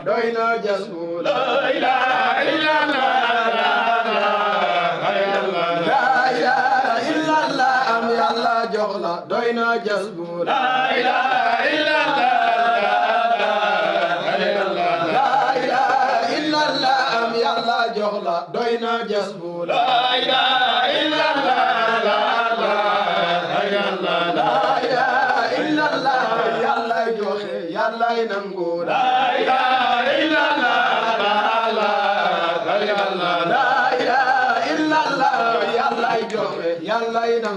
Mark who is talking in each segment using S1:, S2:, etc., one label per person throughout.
S1: Doyna jasbu la ilaha illallah la ilaha illallah am yàlla jox la doyna jasbu la ilaha illallah la ilaha illallah am yàlla jox la doyna jasbu la ilaha illallah la ilaha illallah yàlla joxe yàlla nangu la yàlla nangu la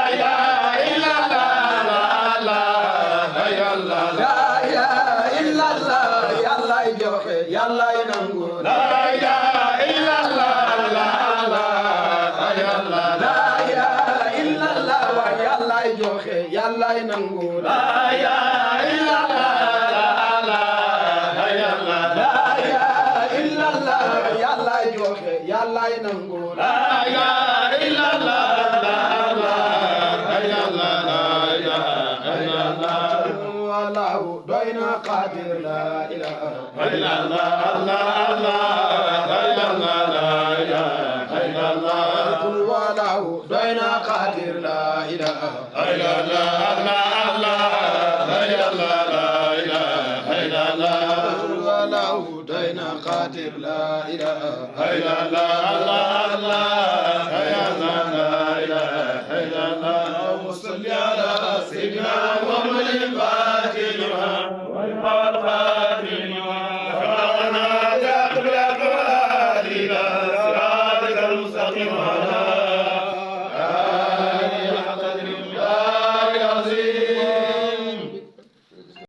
S1: ilaha illallah la ilaha illallah yàlla joxe yàlla nangu la ilaha illallah la ilaha illallah yàlla joxe yàlla nangu la ilaha illallah la ilaha illallah yàlla joxe yàlla nangu la قادر لا إله إلا الله لا إله إلا الله قل وله دينا قادر لا إله إلا الله لا إله إلا الله قل وله دينا قادر لا إله إلا الله لا إله إلا الله وصل على سيدنا محمد الفاتح والخاتم وفرغنا ذاك بالأقوال